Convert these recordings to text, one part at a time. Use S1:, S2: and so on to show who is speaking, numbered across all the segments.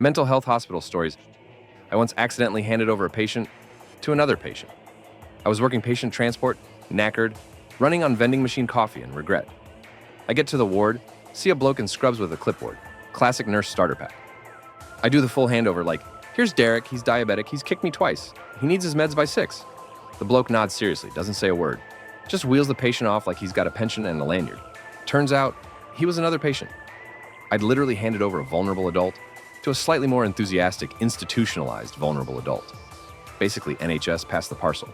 S1: Mental health hospital stories. I once accidentally handed over a patient to another patient. I was working patient transport, knackered, running on vending machine coffee and regret. I get to the ward, see a bloke in scrubs with a clipboard. Classic nurse starter pack. I do the full handover like, here's Derek, he's diabetic, he's kicked me twice. He needs his meds by 6. The bloke nods seriously, doesn't say a word. Just wheels the patient off like he's got a pension and a lanyard. Turns out, he was another patient. I'd literally handed over a vulnerable adult to a slightly more enthusiastic, institutionalized vulnerable adult. Basically, NHS passed the parcel.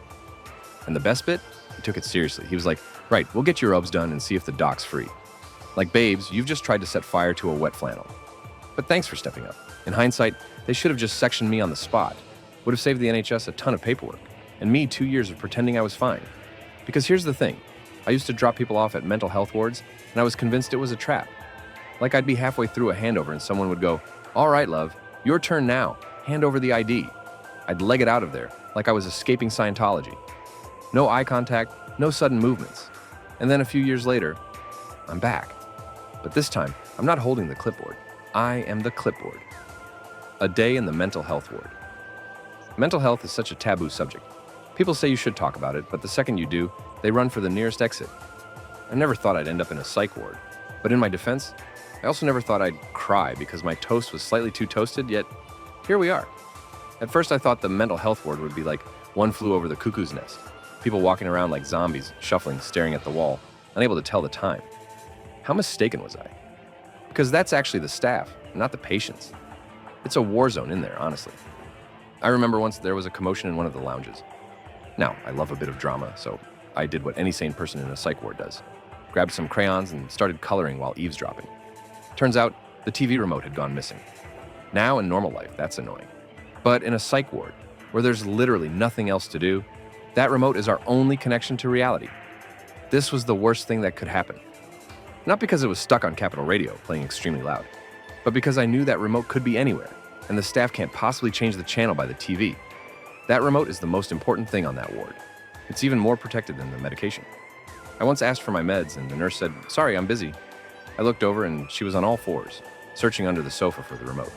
S1: And the best bit? He took it seriously. He was like, right, we'll get your OBS done and see if the doc's free. Like, babes, you've just tried to set fire to a wet flannel. But thanks for stepping up. In hindsight, they should have just sectioned me on the spot. Would have saved the NHS a ton of paperwork. And me 2 years of pretending I was fine. Because here's the thing. I used to drop people off at mental health wards, and I was convinced it was a trap. Like I'd be halfway through a handover and someone would go, all right, love, your turn now. Hand over the ID. I'd leg it out of there, like I was escaping Scientology. No eye contact, no sudden movements. And then a few years later, I'm back. But this time, I'm not holding the clipboard. I am the clipboard. A day in the mental health ward. Mental health is such a taboo subject. People say you should talk about it, but the second you do, they run for the nearest exit. I never thought I'd end up in a psych ward. But in my defense, I also never thought I'd cry because my toast was slightly too toasted, yet here we are. At first I thought the mental health ward would be like One Flew Over the Cuckoo's Nest. People walking around like zombies, shuffling, staring at the wall, unable to tell the time. How mistaken was I? Because that's actually the staff, not the patients. It's a war zone in there, honestly. I remember once there was a commotion in one of the lounges. Now, I love a bit of drama, so I did what any sane person in a psych ward does. Grabbed some crayons and started coloring while eavesdropping. Turns out, the TV remote had gone missing. Now, in normal life, that's annoying. But in a psych ward, where there's literally nothing else to do, that remote is our only connection to reality. This was the worst thing that could happen. Not because it was stuck on Capital Radio, playing extremely loud, but because I knew that remote could be anywhere, and the staff can't possibly change the channel by the TV. That remote is the most important thing on that ward. It's even more protected than the medication. I once asked for my meds, and the nurse said, sorry, I'm busy. I looked over, and she was on all fours, searching under the sofa for the remote.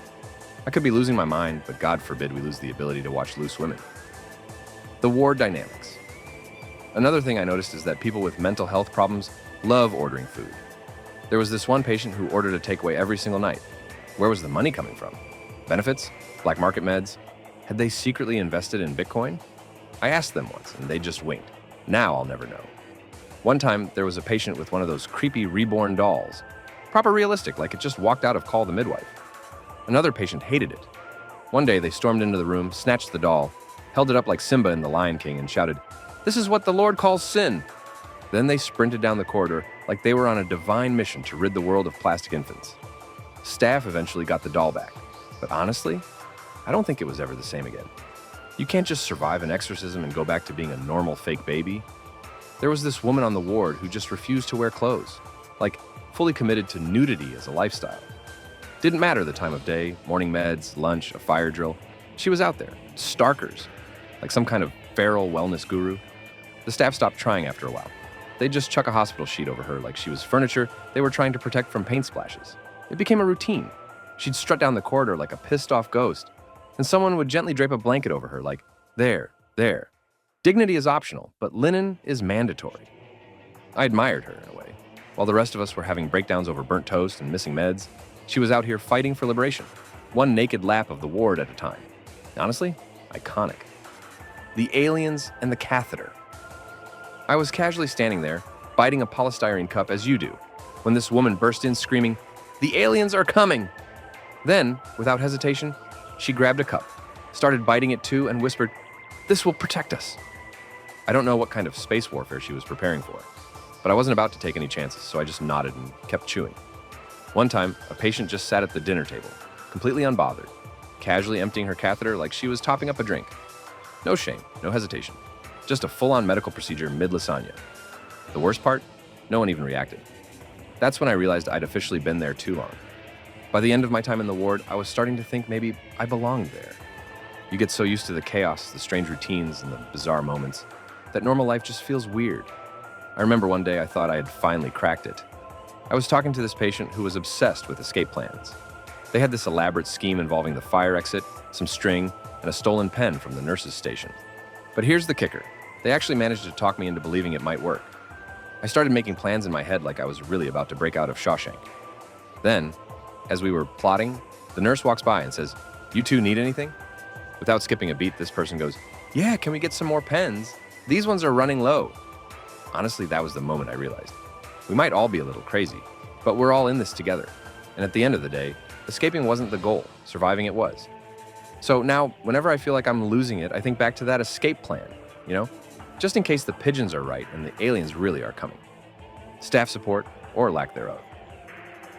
S1: I could be losing my mind, but God forbid we lose the ability to watch loose women. The ward dynamics. Another thing I noticed is that people with mental health problems love ordering food. There was this one patient who ordered a takeaway every single night. Where was the money coming from? Benefits? Black market meds? Had they secretly invested in Bitcoin? I asked them once, and they just winked. Now I'll never know. One time, there was a patient with one of those creepy reborn dolls. Proper realistic, like it just walked out of Call the Midwife. Another patient hated it. One day, they stormed into the room, snatched the doll, held it up like Simba in The Lion King, and shouted, "This is what the Lord calls sin." Then they sprinted down the corridor like they were on a divine mission to rid the world of plastic infants. Staff eventually got the doll back. But honestly, I don't think it was ever the same again. You can't just survive an exorcism and go back to being a normal fake baby. There was this woman on the ward who just refused to wear clothes, like fully committed to nudity as a lifestyle. Didn't matter the time of day, morning meds, lunch, a fire drill. She was out there, starkers, like some kind of feral wellness guru. The staff stopped trying after a while. They'd just chuck a hospital sheet over her like she was furniture they were trying to protect from paint splashes. It became a routine. She'd strut down the corridor like a pissed-off ghost, and someone would gently drape a blanket over her like, there. Dignity is optional, but linen is mandatory. I admired her in a way. While the rest of us were having breakdowns over burnt toast and missing meds, she was out here fighting for liberation, one naked lap of the ward at a time. Honestly, iconic. The aliens and the catheter. I was casually standing there, biting a polystyrene cup as you do, when this woman burst in screaming, "The aliens are coming!" Then, without hesitation, she grabbed a cup, started biting it too, and whispered, "This will protect us." I don't know what kind of space warfare she was preparing for, but I wasn't about to take any chances, so I just nodded and kept chewing. One time, a patient just sat at the dinner table, completely unbothered, casually emptying her catheter like she was topping up a drink. No shame, no hesitation. Just a full-on medical procedure mid-lasagna. The worst part? No one even reacted. That's when I realized I'd officially been there too long. By the end of my time in the ward, I was starting to think maybe I belonged there. You get so used to the chaos, the strange routines, and the bizarre moments, that normal life just feels weird. I remember one day I thought I had finally cracked it. I was talking to this patient who was obsessed with escape plans. They had this elaborate scheme involving the fire exit, some string, and a stolen pen from the nurse's station. But here's the kicker. They actually managed to talk me into believing it might work. I started making plans in my head like I was really about to break out of Shawshank. Then, as we were plotting, the nurse walks by and says, "You two need anything?" Without skipping a beat, this person goes, "Yeah, can we get some more pens? These ones are running low." Honestly, that was the moment I realized. We might all be a little crazy, but we're all in this together. And at the end of the day, escaping wasn't the goal, surviving it was. So now, whenever I feel like I'm losing it, I think back to that escape plan, just in case the pigeons are right and the aliens really are coming. Staff support, or lack thereof.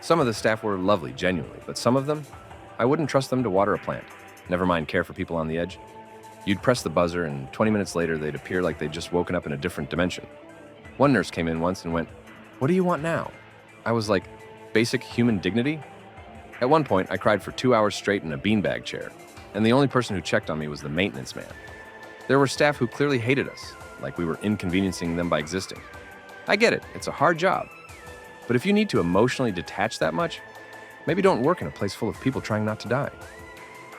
S1: Some of the staff were lovely, genuinely, but some of them, I wouldn't trust them to water a plant. Never mind care for people on the edge. You'd press the buzzer, and 20 minutes later, they'd appear like they'd just woken up in a different dimension. One nurse came in once and went, "What do you want now?" I was like, basic human dignity? At one point, I cried for 2 hours straight in a beanbag chair, and the only person who checked on me was the maintenance man. There were staff who clearly hated us, like we were inconveniencing them by existing. I get it, it's a hard job. But if you need to emotionally detach that much, maybe don't work in a place full of people trying not to die.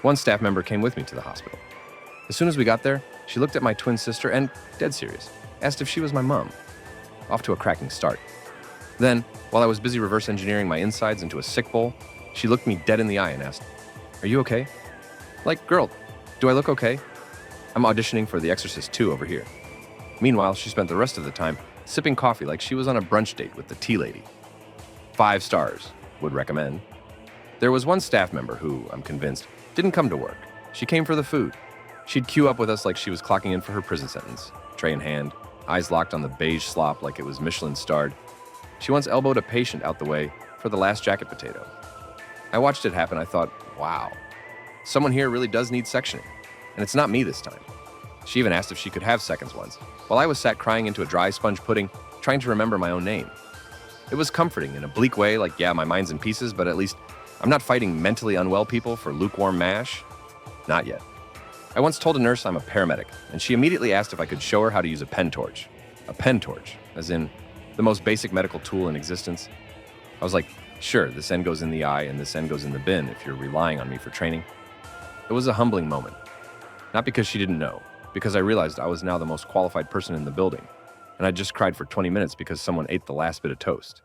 S1: One staff member came with me to the hospital. As soon as we got there, she looked at my twin sister and, dead serious, asked if she was my mom. Off to a cracking start. Then, while I was busy reverse engineering my insides into a sick bowl, she looked me dead in the eye and asked, "Are you okay?" Like, girl, do I look okay? I'm auditioning for The Exorcist 2 over here. Meanwhile, she spent the rest of the time sipping coffee like she was on a brunch date with the tea lady. 5 stars, would recommend. There was one staff member who, I'm convinced, didn't come to work. She came for the food. She'd queue up with us like she was clocking in for her prison sentence, tray in hand, eyes locked on the beige slop like it was Michelin-starred. She once elbowed a patient out the way for the last jacket potato. I watched it happen. I thought, wow, someone here really does need sectioning. And it's not me this time. She even asked if she could have seconds once, while I was sat crying into a dry sponge pudding, trying to remember my own name. It was comforting in a bleak way, like, yeah, my mind's in pieces, but at least I'm not fighting mentally unwell people for lukewarm mash. Not yet. I once told a nurse I'm a paramedic, and she immediately asked if I could show her how to use a pen torch. A pen torch, as in the most basic medical tool in existence. I was like, sure, this end goes in the eye and this end goes in the bin if you're relying on me for training. It was a humbling moment. Not because she didn't know, because I realized I was now the most qualified person in the building, and I just cried for 20 minutes because someone ate the last bit of toast.